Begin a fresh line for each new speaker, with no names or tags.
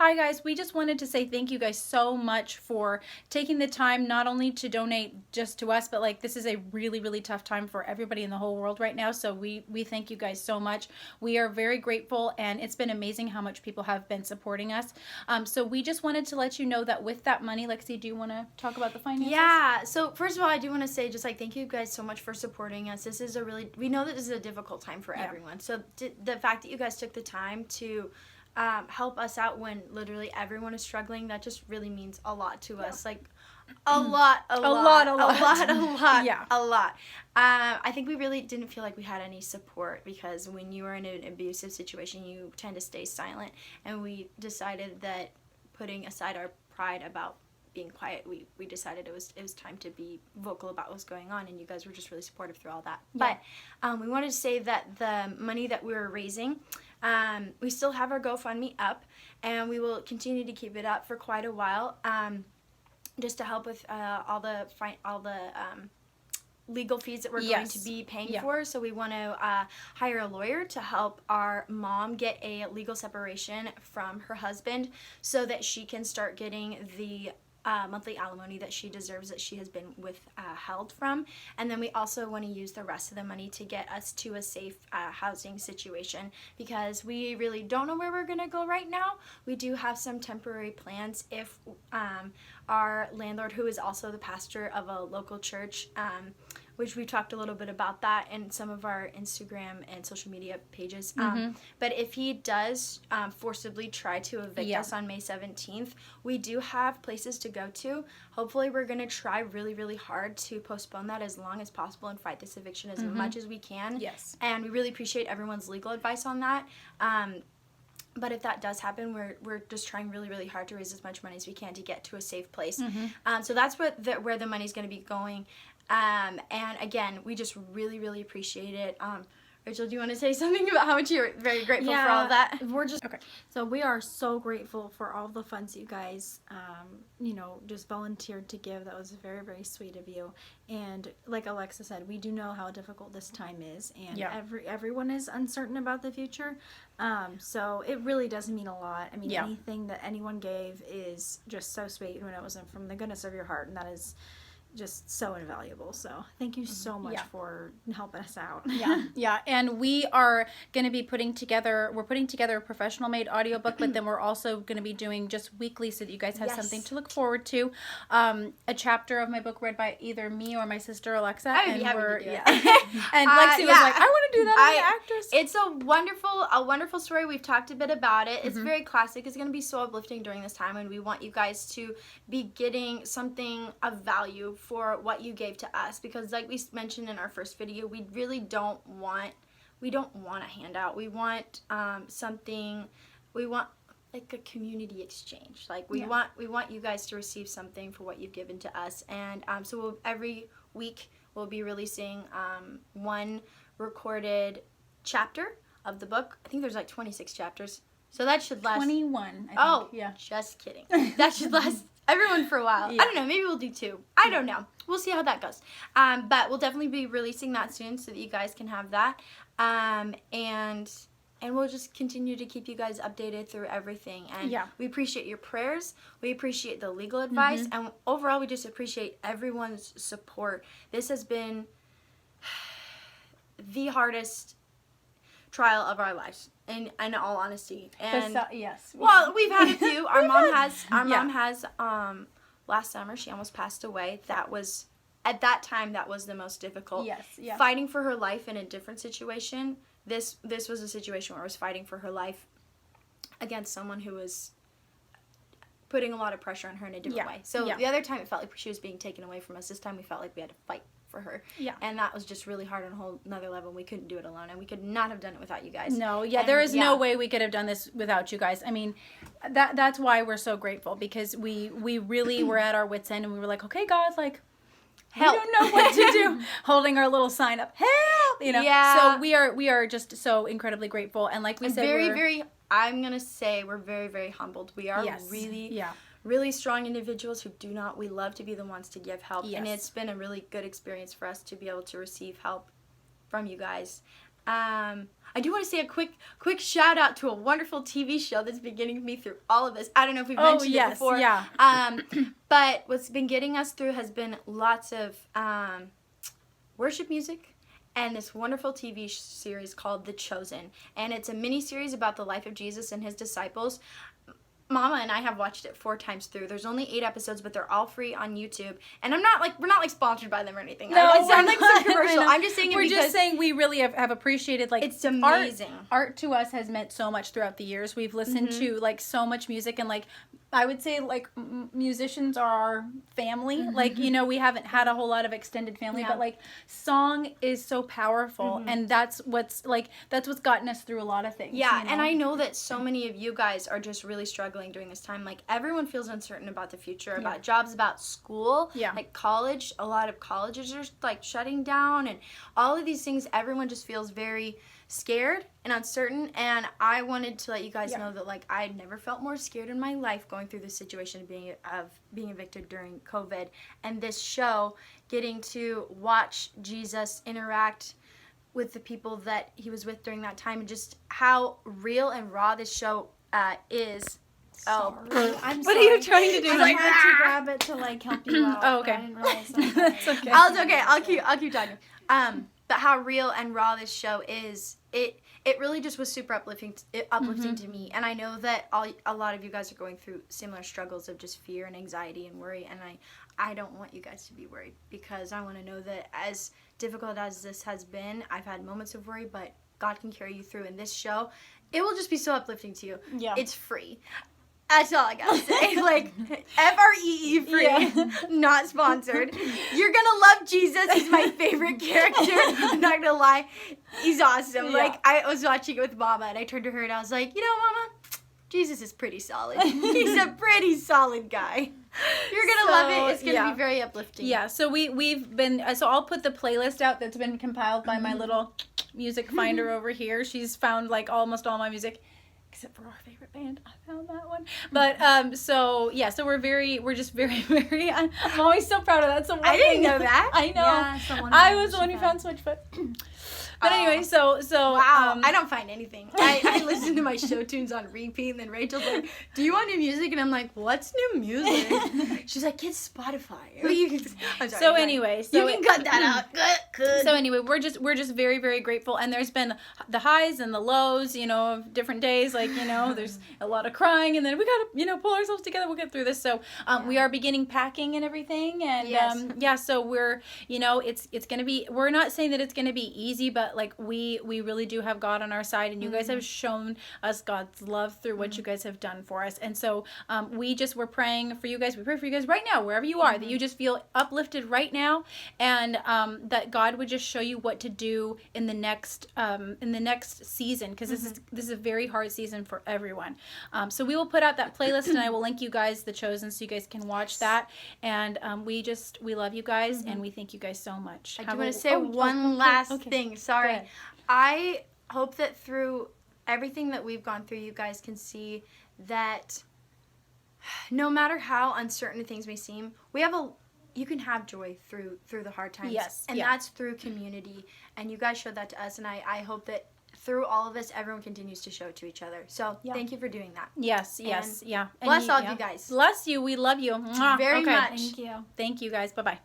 Hi guys, we just wanted to say thank you guys so much for taking the time not only to donate just to us, but like this is a really, really tough time for everybody in the whole world right now. So we thank you guys so much. We are very grateful, and it's been amazing how much people have been supporting us. So we just wanted to let you know that with that money, Lexie, do you want to talk about the finances?
Yeah, so first of all, I do want to say just like thank you guys so much for supporting us. This is we know that this is a difficult time for everyone. So the fact that you guys took the time to help us out when literally everyone is struggling, that just really means a lot to us. Like a lot. Yeah, a lot. I think we really didn't feel like we had any support, because when you are in an abusive situation, you tend to stay silent, and we decided that putting aside our pride about being quiet, we decided it was time to be vocal about what was going on, and you guys were just really supportive through all that. Yeah. But we wanted to say that the money that we were raising, we still have our GoFundMe up, and we will continue to keep it up for quite a while, just to help with all the legal fees that we're going to be paying for. So we want to hire a lawyer to help our mom get a legal separation from her husband, so that she can start getting the monthly alimony that she deserves, that she has been withheld from. And then we also want to use the rest of the money to get us to a safe housing situation, because we really don't know where we're going to go right now. We do have some temporary plans if our landlord, who is also the pastor of a local church, which we talked a little bit about that in some of our Instagram and social media pages. But if he does forcibly try to evict us on May 17th, we do have places to go to. Hopefully we're going to try really, really hard to postpone that as long as possible and fight this eviction as much as we can. Yes. And we really appreciate everyone's legal advice on that. But if that does happen, we're just trying really, really hard to raise as much money as we can to get to a safe place. So that's where the money's going to be going. And again, we just really, really appreciate it. Rachel, do you want to say something about how much you're very grateful for all that?
We're just okay. So we are so grateful for all the funds you guys, just volunteered to give. That was very, very sweet of you. And like Alexa said, we do know how difficult this time is, and everyone is uncertain about the future. So it really does mean a lot. I mean, anything that anyone gave is just so sweet when it was from the goodness of your heart, and that is just so invaluable. So thank you so much for helping us out.
And we are going to be putting together a professional made audiobook, but then we're also going to be doing just weekly, so that you guys have something to look forward to. A chapter of my book read by either me or my sister Alexa.
And
Lexie was like, I want to do that as an actress.
It's a wonderful story. We've talked a bit about it. It's very classic. It's going to be so uplifting during this time, and we want you guys to be getting something of value for what you gave to us, because like we mentioned in our first video, we really don't want a handout. We want we want like a community exchange. Like we want you guys to receive something for what you've given to us. And so every week we'll be releasing one recorded chapter of the book. I think there's like 26 chapters, so that should last
21,
I think. Just kidding. That should last everyone for a while. I don't know, maybe we'll do 2. I don't know. We'll see how that goes. But we'll definitely be releasing that soon, so that you guys can have that. And we'll just continue to keep you guys updated through everything. And we appreciate your prayers. We appreciate the legal advice. And overall, we just appreciate everyone's support. This has been the hardest trial of our lives, in all honesty. And well, we've had a few. Our mom has last summer she almost passed away. That was, at that time, that was the most difficult. Fighting for her life in a different situation. This was a situation where I was fighting for her life against someone who was putting a lot of pressure on her in a different way. So the other time it felt like she was being taken away from us. This time we felt like we had to fight for her. And that was just really hard on a whole another level. We couldn't do it alone, and we could not have done it without you guys.
There is no way we could have done this without you guys. I mean, that's why we're so grateful, because we really were at our wits' end, and we were like, okay, God, like, help. We don't know what to do. Holding our little sign up, help, So we are just so incredibly grateful, and like we said,
I'm gonna say we're very, very humbled. We are really strong individuals who we love to be the ones to give help. And it's been a really good experience for us to be able to receive help from you guys. I do want to say a quick shout out to a wonderful TV show that's been getting me through all of this. I don't know if we've mentioned it before.
Yeah.
But what's been getting us through has been lots of worship music and this wonderful TV series called The Chosen. And it's a mini series about the life of Jesus and his disciples. Mama and I have watched it 4 times through. There's only 8 episodes, but they're all free on YouTube. And we're not sponsored by them or anything.
No,
I sound like
we're
some
not.
commercial. I'm just saying it
we're
because
just saying we really have appreciated, like,
it's amazing.
Art to us has meant so much throughout the years. We've listened to, like, so much music, and, like, I would say, like, musicians are our family. Like, you know, we haven't had a whole lot of extended family, but, like, song is so powerful, and that's what's gotten us through a lot of things.
Yeah,
you know?
and I know that so many of you guys are just really struggling during this time. Like, everyone feels uncertain about the future, about jobs, about school, like college. A lot of colleges are, like, shutting down, and all of these things, everyone just feels very scared and uncertain. And I wanted to let you guys know that, like, I never felt more scared in my life going through this situation of being evicted during COVID. And this show, getting to watch Jesus interact with the people that he was with during that time, and just how real and raw this show is.
I'm
What
sorry.
are you trying to do?
I
Like,
had to grab it to, like, help you out.
Oh, okay.
I didn't realize that.
That's okay.
It's okay. I'll keep talking. But how real and raw this show is, it really just was super uplifting to me. And I know that a lot of you guys are going through similar struggles of just fear and anxiety and worry. And I don't want you guys to be worried, because I want to know that as difficult as this has been, I've had moments of worry, but God can carry you through. In this show, it will just be so uplifting to you.
Yeah.
It's free. That's all I gotta say. Like, FREE free, not sponsored. You're gonna love Jesus. He's my favorite character. I'm not gonna lie. He's awesome.
Yeah.
Like, I was watching it with Mama, and I turned to her and I was like, you know, Mama, Jesus is pretty solid. He's a pretty solid guy. You're gonna love it. It's gonna be very uplifting.
Yeah, so we've been, so I'll put the playlist out that's been compiled by my little music finder over here. She's found, like, almost all my music, except for our favorite band. I found that one. But so we're just very, very, I'm always so proud of that. So
I didn't know that.
I know.
Yeah, it's the one
I
band
was the
she
one who
found.
found Switchfoot. But anyway, so
Wow, I don't find anything. I listen to my show tunes on repeat, and then Rachel's like, do you want new music? And I'm like, what's new music? She's like, get Spotify. I'm sorry,
so anyway,
you can cut that out. Good.
So anyway, we're just very, very grateful, and there's been the highs and the lows, you know, of different days. Like, you know, there's a lot of crying, and then we gotta, you know, pull ourselves together. We'll get through this. So we are beginning packing and everything, and so we're, you know, it's gonna be. We're not saying that it's gonna be easy, but, like, we really do have God on our side, and you guys have shown us God's love through what you guys have done for us. And so we're praying for you guys. We pray for you guys right now, wherever you are, that you just feel uplifted right now, and that God would just show you what to do in the next season, because this is a very hard season for everyone. So we will put out that playlist, and I will link you guys The Chosen, so you guys can watch that. And we love you guys, and we thank you guys so much.
I do want to say one last thing. Sorry. I hope that through everything that we've gone through, you guys can see that no matter how uncertain things may seem, you can have joy through the hard times.
Yes.
And that's through community. And you guys showed that to us, and I hope that through all of this, everyone continues to show it to each other. So thank you for doing that.
Yes.
And
Yeah. And
bless all of you guys.
Bless you. We love you.
Very much.
Thank you.
Thank you guys. Bye-bye.